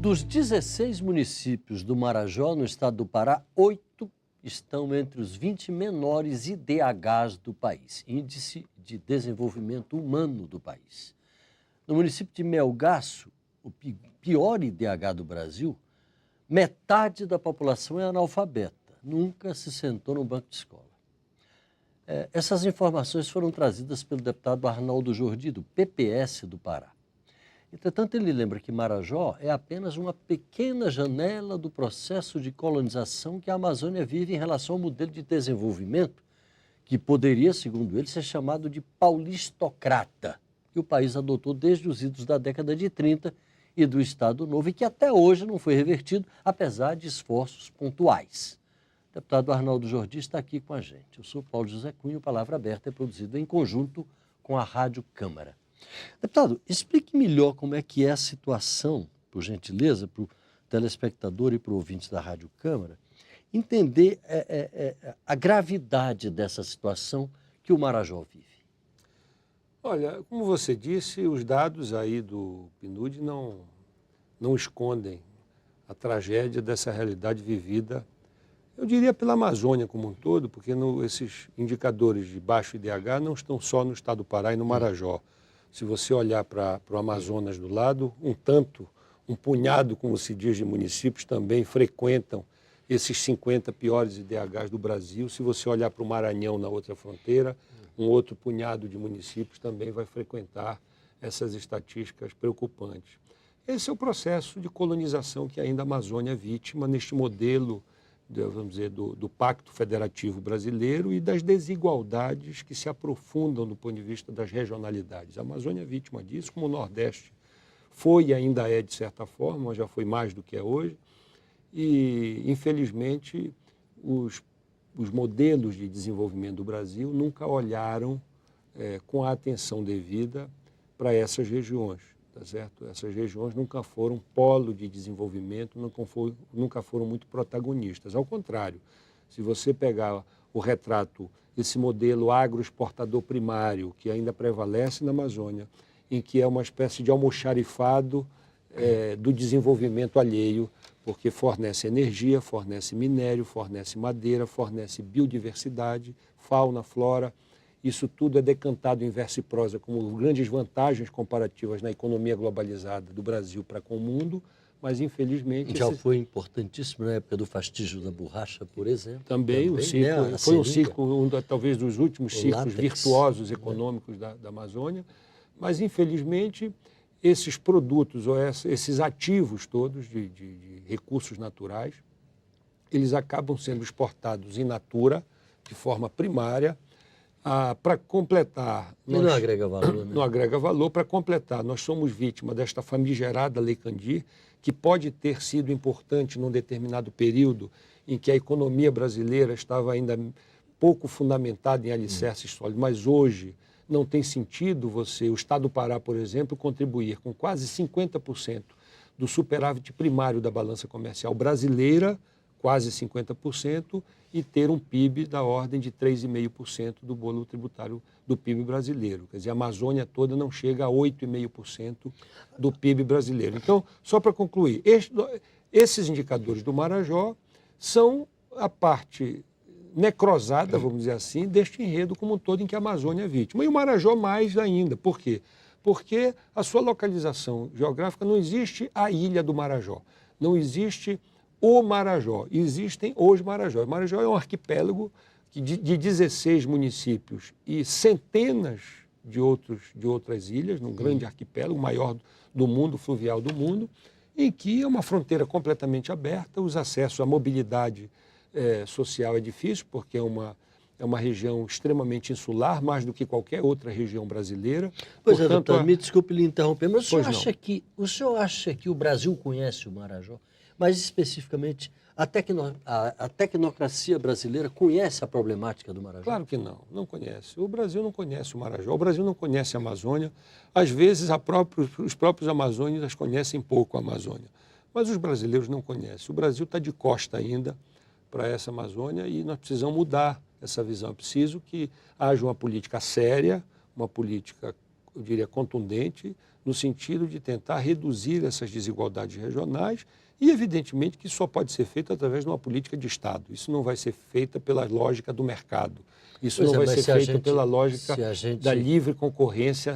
Dos 16 municípios do Marajó, no estado do Pará, 8 estão entre os 20 menores IDHs do país, Índice de Desenvolvimento Humano do país. No município de Melgaço, o pior IDH do Brasil, metade da população é analfabeta, nunca se sentou no banco de escola. Essas informações foram trazidas pelo deputado Arnaldo Jordi, do PPS do Pará. Entretanto, ele lembra que Marajó é apenas uma pequena janela do processo de colonização que a Amazônia vive em relação ao modelo de desenvolvimento que poderia, segundo ele, ser chamado de paulistocrata, que o país adotou desde os idos da década de 30 e do Estado Novo e que até hoje não foi revertido, apesar de esforços pontuais. O deputado Arnaldo Jordi está aqui com a gente. Eu sou Paulo José Cunha, o Palavra Aberta é produzido em conjunto com a Rádio Câmara. Deputado, explique melhor como é que é a situação, por gentileza, para o telespectador e para o ouvinte da Rádio Câmara, entender a gravidade dessa situação que o Marajó vive. Olha, como você disse, os dados aí do PNUD não escondem a tragédia dessa realidade vivida, eu diria pela Amazônia como um todo, porque esses indicadores de baixo IDH não estão só no estado do Pará e no Marajó. Se você olhar para o Amazonas do lado, um punhado, como se diz, de municípios também frequentam esses 50 piores IDHs do Brasil. Se você olhar para o Maranhão na outra fronteira, um outro punhado de municípios também vai frequentar essas estatísticas preocupantes. Esse é o processo de colonização que ainda a Amazônia é vítima neste modelo, vamos dizer, do Pacto Federativo Brasileiro e das desigualdades que se aprofundam do ponto de vista das regionalidades. A Amazônia é vítima disso, como o Nordeste foi e ainda é, de certa forma, mas já foi mais do que é hoje. E, infelizmente, os modelos de desenvolvimento do Brasil nunca olharam com a atenção devida para essas regiões. Tá certo? Essas regiões nunca foram polo de desenvolvimento, nunca foram muito protagonistas. Ao contrário, se você pegar o retrato, esse modelo agroexportador primário, que ainda prevalece na Amazônia, em que é uma espécie de almoxarifado do desenvolvimento alheio, porque fornece energia, fornece minério, fornece madeira, fornece biodiversidade, fauna, flora. Isso tudo é decantado em verso e prosa como grandes vantagens comparativas na economia globalizada do Brasil para com o mundo, mas infelizmente... Já foi importantíssimo na época do fastígio da borracha, por exemplo. Também o ciclo, foi um ciclo, talvez dos últimos ciclos virtuosos econômicos da Amazônia, mas infelizmente esses produtos, ou esses ativos todos de recursos naturais, eles acabam sendo exportados in natura, de forma primária, para completar... não agrega valor, né? Não agrega valor. Para completar, nós somos vítima desta famigerada Lei Candir, que pode ter sido importante num determinado período em que a economia brasileira estava ainda pouco fundamentada em alicerces sólidos, mas hoje não tem sentido o Estado do Pará, por exemplo, contribuir com quase 50% do superávit primário da balança comercial brasileira, quase 50%, e ter um PIB da ordem de 3,5% do bolo tributário do PIB brasileiro. Quer dizer, a Amazônia toda não chega a 8,5% do PIB brasileiro. Então, só para concluir, esses indicadores do Marajó são a parte necrosada, vamos dizer assim, deste enredo como um todo em que a Amazônia é vítima. E o Marajó mais ainda. Por quê? Porque a sua localização geográfica não existe a ilha do Marajó, não existe o Marajó, existem os Marajós. O Marajó é um arquipélago de 16 municípios e centenas de outras ilhas, num grande arquipélago, o maior do mundo, fluvial do mundo, em que é uma fronteira completamente aberta, os acessos à mobilidade social é difícil, porque é uma região extremamente insular, mais do que qualquer outra região brasileira. Pois portanto, deputado, me desculpe lhe interromper, mas o senhor acha que o Brasil conhece o Marajó? Mais especificamente, a tecnocracia brasileira conhece a problemática do Marajó? Claro que não conhece. O Brasil não conhece o Marajó, o Brasil não conhece a Amazônia. Às vezes, os próprios amazônicos conhecem pouco a Amazônia, mas os brasileiros não conhecem. O Brasil está de costa ainda para essa Amazônia e nós precisamos mudar essa visão. É preciso que haja uma política séria, uma política eu diria, contundente, no sentido de tentar reduzir essas desigualdades regionais e, evidentemente, que isso só pode ser feito através de uma política de Estado. Isso não vai ser feito pela lógica do mercado. Isso não vai ser feito pela lógica da livre concorrência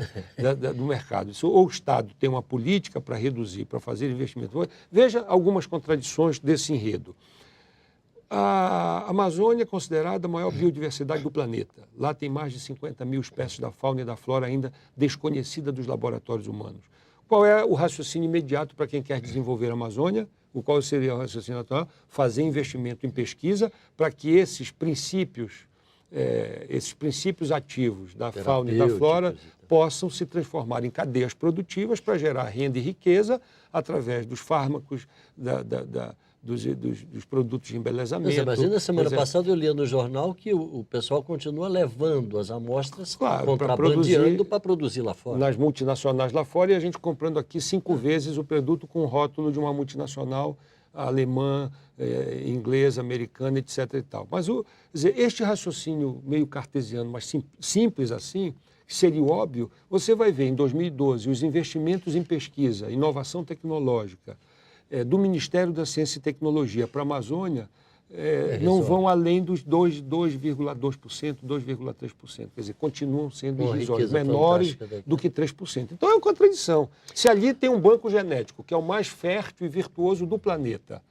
do mercado. Isso, ou o Estado tem uma política para reduzir, para fazer investimento. Veja algumas contradições desse enredo. A Amazônia é considerada a maior biodiversidade do planeta. Lá tem mais de 50 mil espécies da fauna e da flora ainda desconhecida dos laboratórios humanos. Qual é o raciocínio imediato para quem quer desenvolver a Amazônia? Qual seria o raciocínio atual? Fazer investimento em pesquisa para que esses princípios ativos da fauna e da flora possam se transformar em cadeias produtivas para gerar renda e riqueza através dos fármacos, dos produtos de embelezamento. Imagina, semana passada eu lia no jornal que o pessoal continua levando as amostras, contrabandeando para produzir lá fora. Nas multinacionais lá fora, e a gente comprando aqui 5 vezes o produto com o rótulo de uma multinacional alemã, inglesa, americana, etc. e tal. Mas quer dizer, este raciocínio meio cartesiano, mas simples assim, que seria óbvio, você vai ver em 2012 os investimentos em pesquisa, inovação tecnológica, do Ministério da Ciência e Tecnologia para a Amazônia, não vão além dos 2,2%, 2,3%. Quer dizer, continuam sendo irrisórios, menores do que 3%. Então é uma contradição. Se ali tem um banco genético, que é o mais fértil e virtuoso do planeta,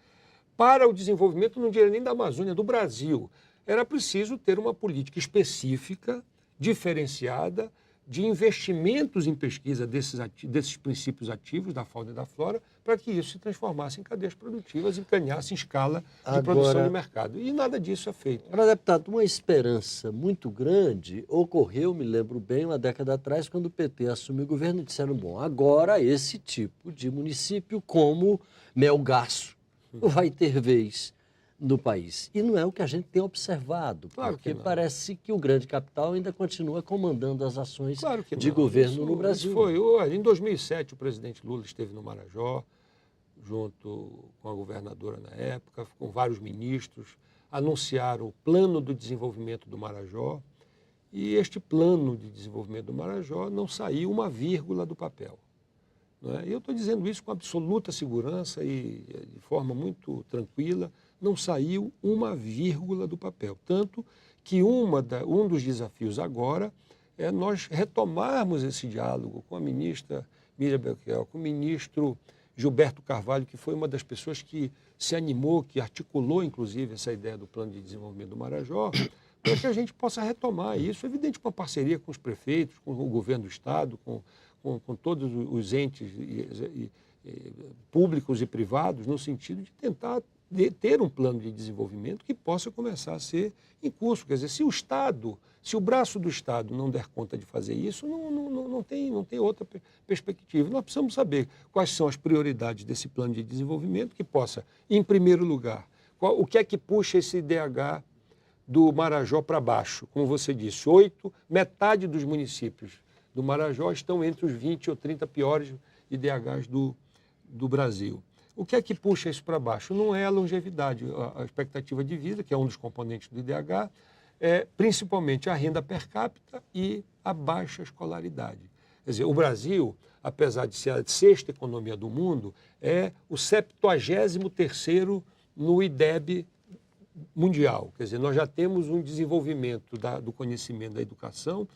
para o desenvolvimento, não diria nem da Amazônia, do Brasil, era preciso ter uma política específica, diferenciada, de investimentos em pesquisa desses princípios ativos da fauna e da flora, para que isso se transformasse em cadeias produtivas e ganhasse em escala de produção de mercado. E nada disso é feito. Agora, deputado, uma esperança muito grande ocorreu, me lembro bem, uma década atrás, quando o PT assumiu o governo e disseram, bom, agora esse tipo de município como Melgaço vai ter vez no país. E não é o que a gente tem observado, porque parece que o grande capital ainda continua comandando as ações de governo no Brasil. Em 2007, o presidente Lula esteve no Marajó, junto com a governadora na época, com vários ministros, anunciaram o plano do desenvolvimento do Marajó, e este plano de desenvolvimento do Marajó não saiu uma vírgula do papel. E eu estou dizendo isso com absoluta segurança e de forma muito tranquila, não saiu uma vírgula do papel. Tanto que um dos desafios agora é nós retomarmos esse diálogo com a ministra Miriam Belchior, com o ministro Gilberto Carvalho, que foi uma das pessoas que se animou, que articulou, inclusive, essa ideia do plano de desenvolvimento do Marajó, para que a gente possa retomar isso, evidente, com a parceria com os prefeitos, com o governo do Estado, com todos os entes públicos e privados, no sentido de tentar ter um plano de desenvolvimento que possa começar a ser em curso. Quer dizer, se o braço do Estado não der conta de fazer isso, não tem outra perspectiva. Nós precisamos saber quais são as prioridades desse plano de desenvolvimento que possa, em primeiro lugar, o que é que puxa esse IDH do Marajó para baixo. Como você disse, metade dos municípios do Marajó estão entre os 20 ou 30 piores IDHs do Brasil. O que é que puxa isso para baixo? Não é a longevidade, a expectativa de vida, que é um dos componentes do IDH, é principalmente a renda per capita e a baixa escolaridade. Quer dizer, o Brasil, apesar de ser a 6ª economia do mundo, é o 73º no IDEB mundial. Quer dizer, nós já temos um desenvolvimento do conhecimento da educação,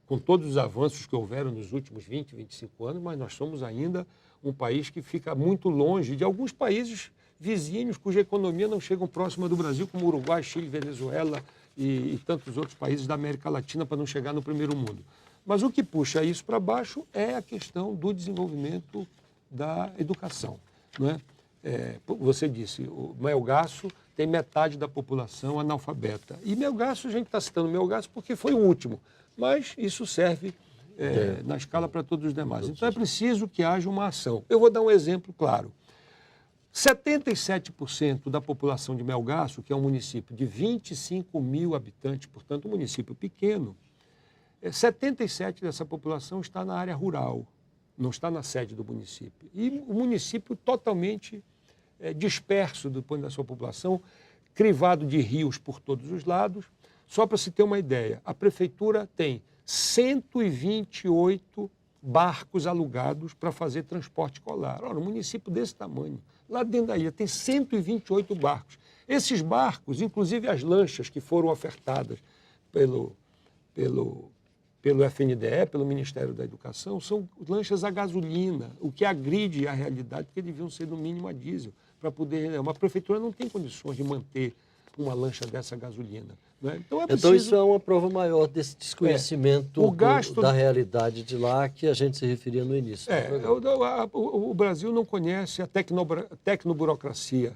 com todos os avanços que houveram nos últimos 20, 25 anos, mas nós somos ainda um país que fica muito longe de alguns países vizinhos cuja economia não chegam próxima do Brasil, como Uruguai, Chile, Venezuela e tantos outros países da América Latina, para não chegar no primeiro mundo. Mas o que puxa isso para baixo é a questão do desenvolvimento da educação. Não é? Você disse, o Melgaço tem metade da população analfabeta. E Melgaço, a gente está citando Melgaço porque foi o último, mas isso serve na escala para todos os demais. Então é preciso que haja uma ação. Eu vou dar um exemplo claro. 77% da população de Melgaço, que é um município de 25 mil habitantes, portanto um município pequeno, 77% dessa população está na área rural, não está na sede do município. E o município totalmente disperso do ponto da sua população, crivado de rios por todos os lados. Só para se ter uma ideia, a prefeitura tem 128 barcos alugados para fazer transporte escolar. Ora, um município desse tamanho, lá dentro da ilha, tem 128 barcos. Esses barcos, inclusive as lanchas que foram ofertadas pelo FNDE, pelo Ministério da Educação, são lanchas a gasolina, o que agride a realidade, porque deviam ser no mínimo a diesel, para poder... Uma prefeitura não tem condições de manter uma lancha dessa a gasolina. Né? Então, isso é uma prova maior desse desconhecimento da realidade de lá que a gente se referia no início. O Brasil não conhece a tecnoburocracia,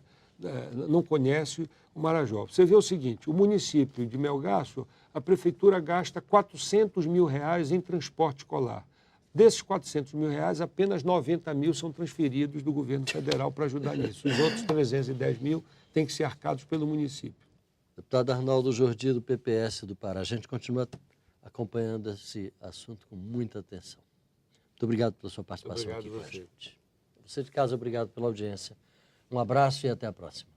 não conhece o Marajó. Você vê o seguinte, o município de Melgaço, a prefeitura gasta R$400 mil em transporte escolar. Desses R$400 mil, apenas 90 mil são transferidos do governo federal para ajudar nisso. Os outros 310 mil têm que ser arcados pelo município. Deputado Arnaldo Jordi, do PPS do Pará, a gente continua acompanhando esse assunto com muita atenção. Muito obrigado pela sua participação aqui com a gente. Você de casa, obrigado pela audiência. Um abraço e até a próxima.